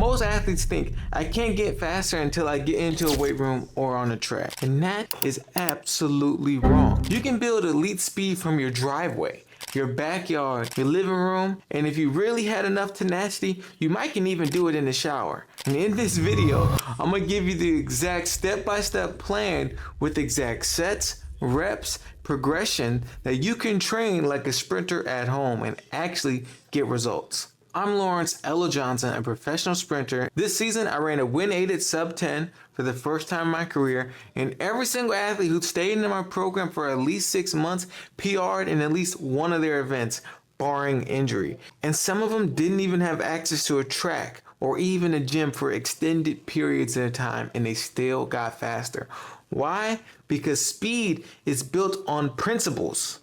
most athletes think, I can't get faster until I get into a weight room or on a track. And that is absolutely wrong. You can build elite speed from your driveway, your backyard, your living room, and if you really had enough tenacity, you might can even do it in the shower. And in this video, I'm gonna give you the exact step-by-step plan with exact sets, reps, progression that you can train like a sprinter at home and actually get results. I'm Lawrence Ella Johnson, a professional sprinter. This season, I ran a wind-aided sub-10 for the first time in my career, and every single athlete who stayed in my program for at least 6 months PR'd in at least one of their events, barring injury. And some of them didn't even have access to a track or even a gym for extended periods at a time, and they still got faster. Why? Because speed is built on principles,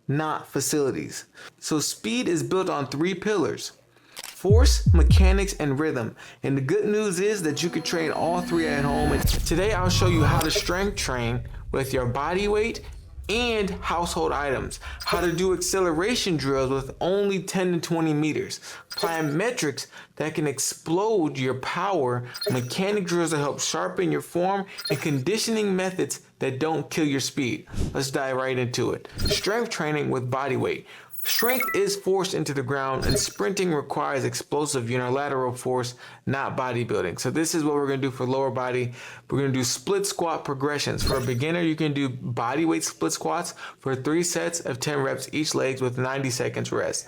not facilities. So speed is built on 3 pillars: force, mechanics, and rhythm. And the good news is that you can train all 3 at home. And today I'll show you how to strength train with your body weight and household items, how to do acceleration drills with only 10 to 20 meters, plyometrics that can explode your power, mechanic drills that help sharpen your form, and conditioning methods that don't kill your speed. Let's dive right into it. Strength training with body weight. Strength is forced into the ground, and sprinting requires explosive unilateral force, not bodybuilding. So this is what we're going to do for lower body. We're going to do split squat progressions. For a beginner, you can do body weight split squats for 3 sets of 10 reps each leg with 90 seconds rest.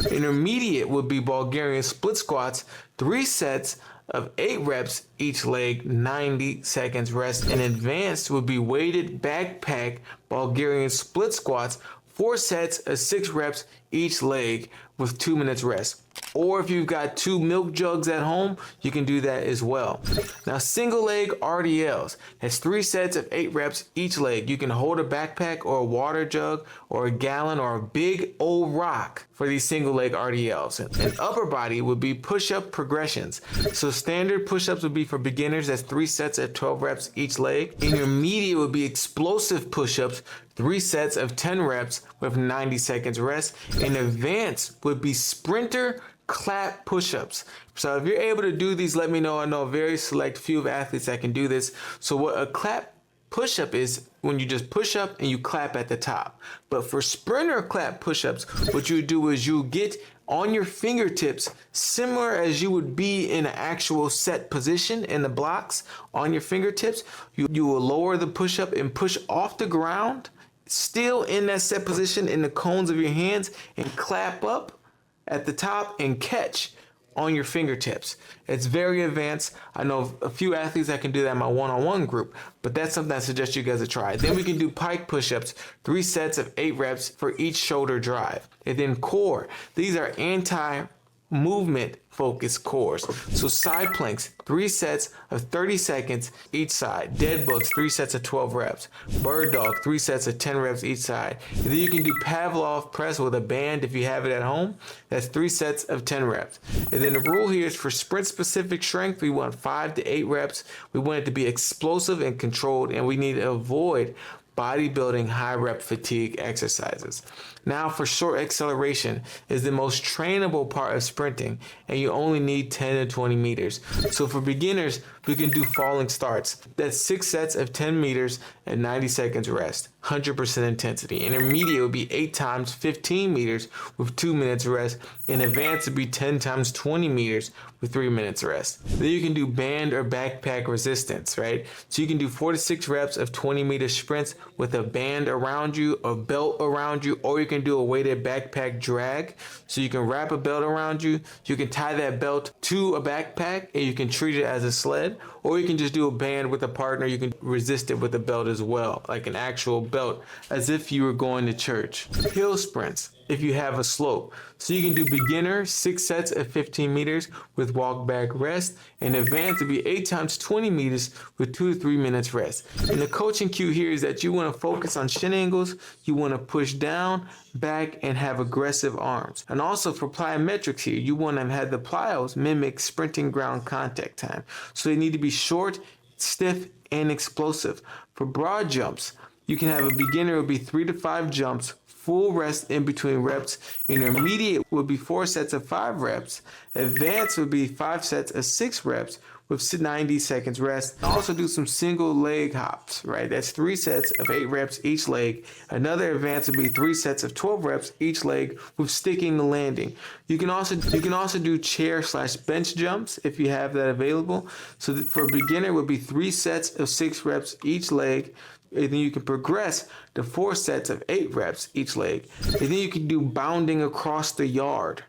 Intermediate would be Bulgarian split squats, 3 sets of 8 reps each leg, 90 seconds rest. And advanced would be weighted backpack Bulgarian split squats, 4 sets of 6 reps each leg with 2 minutes rest. Or if you've got 2 milk jugs at home, you can do that as well. Now, single leg RDLs, that's 3 sets of 8 reps each leg. You can hold a backpack or a water jug or a gallon or a big old rock for these single leg RDLs. And upper body would be push-up progressions. So standard push-ups would be for beginners, that's 3 sets at 12 reps each leg. Intermediate would be explosive push-ups, 3 sets of 10 reps with 90 seconds rest. And advanced would be sprinter clap push-ups. So if you're able to do these, let me know. I know a very select few of athletes that can do this. So what a clap push-up is when you just push up and you clap at the top. But for sprinter clap push-ups, what you do is you get on your fingertips, similar as you would be in an actual set position in the blocks on your fingertips. You will lower the push-up and push off the ground, still in that set position in the cones of your hands, and clap up at the top and catch on your fingertips. It's very advanced. I know a few athletes that can do that in my one-on-one group, but that's something I suggest you guys to try. Then we can do pike push-ups, 3 sets of 8 reps for each shoulder drive. And then core. These are anti-movement focused cores. So side planks, 3 sets of 30 seconds each side. Dead bugs, 3 sets of 12 reps. Bird dog, 3 sets of 10 reps each side. And then you can do Pavlov press with a band if you have it at home. That's 3 sets of 10 reps. And then the rule here is for sprint specific strength, we want 5 to 8 reps. We want it to be explosive and controlled, and we need to avoid bodybuilding high rep fatigue exercises. Now for short acceleration is the most trainable part of sprinting, and you only need 10 to 20 meters. So for beginners, we can do falling starts. That's 6 sets of 10 meters and 90 seconds rest, 100% intensity. Intermediate would be 8 times 15 meters with 2 minutes rest. In advanced would be 10 times 20 meters with 3 minutes rest. Then you can do band or backpack resistance, right? So you can do 4 to 6 reps of 20 meter sprints with a band around you, a belt around you, or you can do a weighted backpack drag. So you can wrap a belt around you, you can tie that belt to a backpack, and you can treat it as a sled, or you can just do a band with a partner. You can resist it with a belt as well, like an actual belt, as if you were going to church. Hill sprints, if you have a slope. So you can do beginner 6 sets of 15 meters with walk back rest, and advanced to be 8 times 20 meters with 2 to 3 minutes rest. And the coaching cue here is that you want to focus on shin angles, you want to push down, back, and have aggressive arms. And also for plyometrics here, you want to have the plyos mimic sprinting ground contact time. So they need to be short, stiff, and explosive. For broad jumps, you can have a beginner, it would be 3 to 5 jumps, full rest in between reps. Intermediate would be 4 sets of 5 reps. Advanced would be 5 sets of 6 reps with 90 seconds rest. Also do some single leg hops, right? That's 3 sets of 8 reps each leg. Another advanced would be 3 sets of 12 reps each leg with sticking the landing. You can also do chair/bench jumps if you have that available. So for a beginner, it would be 3 sets of 6 reps each leg. And then you can progress to 4 sets of 8 reps each leg. And then you can do bounding across the yard.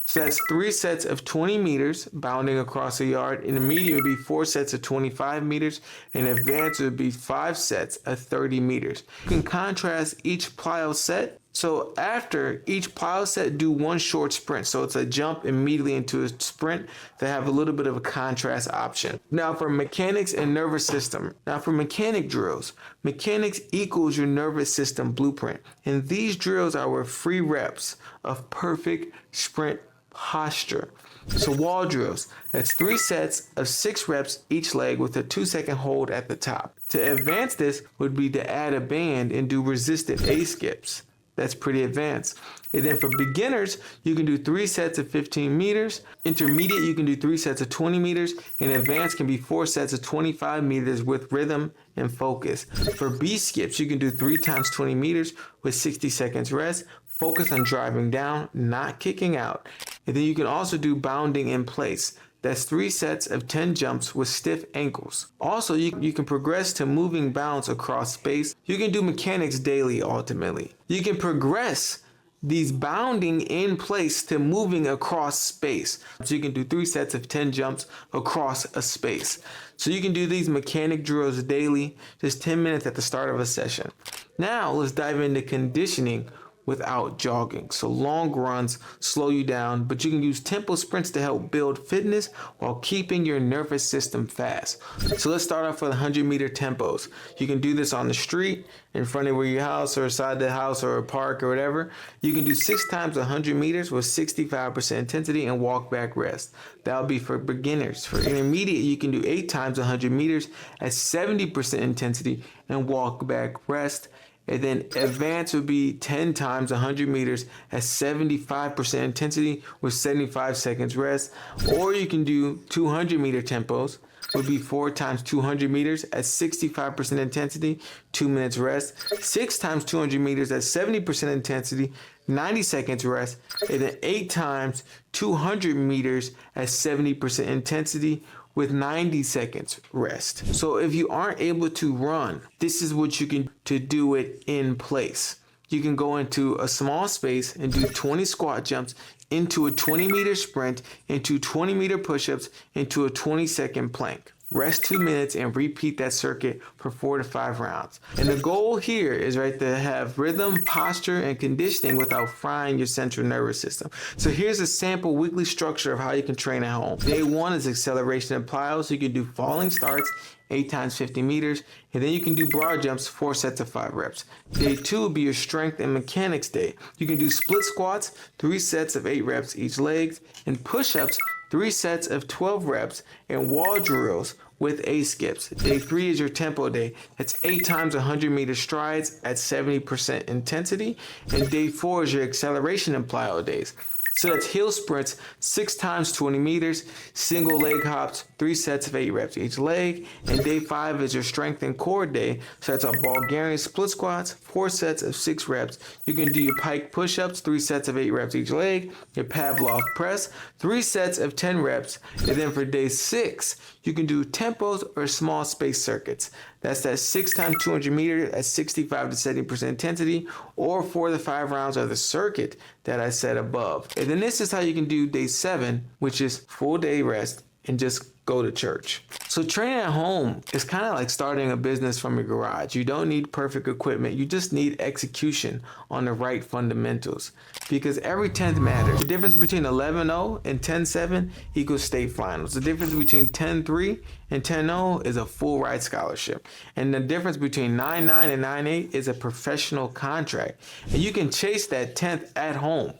So that's 3 sets of 20 meters bounding across the yard. Intermediate would be 4 sets of 25 meters. And advanced would be 5 sets of 30 meters. You can contrast each plyo set. So after each plyo set, do 1 short sprint. So it's a jump immediately into a sprint to have a little bit of a contrast option. Now for mechanics and nervous system. Now for mechanic drills, mechanics equals your nervous system blueprint. And these drills are with free reps of perfect sprint posture. So wall drills, that's 3 sets of 6 reps each leg with a 2-second hold at the top. To advance this would be to add a band and do resisted A skips. That's pretty advanced. And then for beginners, you can do 3 sets of 15 meters. Intermediate, you can do 3 sets of 20 meters. And advanced can be 4 sets of 25 meters with rhythm and focus. For B skips, you can do 3 times 20 meters with 60 seconds rest. Focus on driving down, not kicking out. And then you can also do bounding in place. That's 3 sets of 10 jumps with stiff ankles. Also, you can progress to moving bounds across space. You can do mechanics daily ultimately. You can progress these bounding in place to moving across space. So you can do 3 sets of 10 jumps across a space. So you can do these mechanic drills daily, just 10 minutes at the start of a session. Now let's dive into conditioning without jogging. So long runs slow you down, but you can use tempo sprints to help build fitness while keeping your nervous system fast. So let's start off with 100-meter tempos. You can do this on the street, in front of your house or side the house or a park or whatever. You can do 6 times 100 meters with 65% intensity and walk back rest. That'll be for beginners. For intermediate, you can do 8 times 100 meters at 70% intensity and walk back rest. And then advanced would be 10 times 100 meters at 75% intensity with 75 seconds rest. Or you can do 200-meter tempos, would be 4 times 200 meters at 65% intensity, 2 minutes rest. 6 times 200 meters at 70% intensity, 90 seconds rest. And then 8 times 200 meters at 70% intensity with 90 seconds rest. So if you aren't able to run, this is what you can to do it in place. You can go into a small space and do 20 squat jumps into a 20-meter sprint, into 20-meter push-ups, into a 20-second plank. Rest 2 minutes and repeat that circuit for 4 to 5 rounds. And the goal here is to have rhythm, posture, and conditioning without frying your central nervous system. So here's a sample weekly structure of how you can train at home. Day 1 is acceleration and plyo, so you can do falling starts, 8 times 50 meters, and then you can do broad jumps, 4 sets of 5 reps. Day 2 will be your strength and mechanics day. You can do split squats, 3 sets of 8 reps each leg, and push-ups, 3 sets of 12 reps, and wall drills with A skips. Day 3 is your tempo day. That's 8 times 100-meter strides at 70% intensity. And day 4 is your acceleration and plyo days. So that's hill sprints, 6 times 20 meters, single leg hops, 3 sets of 8 reps each leg. And day 5 is your strength and core day. So that's our Bulgarian split squats, 4 sets of 6 reps. You can do your pike push-ups, 3 sets of 8 reps each leg. Your Pavlov press, 3 sets of 10 reps. And then for day 6, you can do tempos or small space circuits. That's that 6 times 200 meters at 65 to 70% intensity, or 4 to 5 rounds of the circuit that I said above. And then this is how you can do day 7, which is full day rest and just go to church. So training at home is kind of like starting a business from your garage. You don't need perfect equipment. You just need execution on the right fundamentals, because every 10th matters. The difference between 11-0 and 10-7 equals state finals. The difference between 10-3 and 10-0 is a full ride scholarship. And the difference between 9-9 and 9-8 is a professional contract. And you can chase that 10th at home.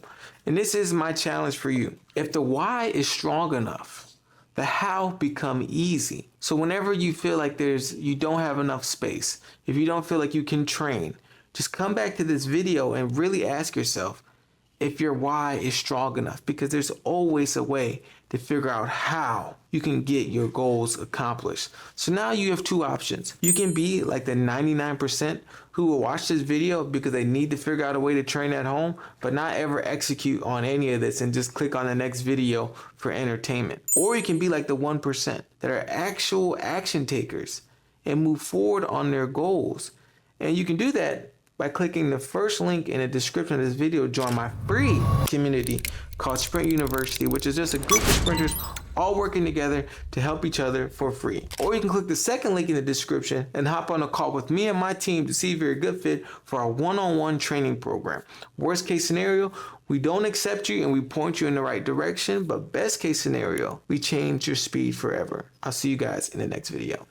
And this is my challenge for you. If the why is strong enough, the how become easy. So whenever you feel like you don't have enough space, if you don't feel like you can train, just come back to this video and really ask yourself if your why is strong enough, because there's always a way to figure out how you can get your goals accomplished. So now you have two options. You can be like the 99% who will watch this video because they need to figure out a way to train at home, but not ever execute on any of this and just click on the next video for entertainment. Or you can be like the 1% that are actual action takers and move forward on their goals. And you can do that by clicking the first link in the description of this video. Join my free community called Sprint University, which is just a group of sprinters all working together to help each other for free. Or you can click the second link in the description and hop on a call with me and my team to see if you're a good fit for our one-on-one training program. Worst case scenario, we don't accept you and we point you in the right direction, but best case scenario, we change your speed forever. I'll see you guys in the next video.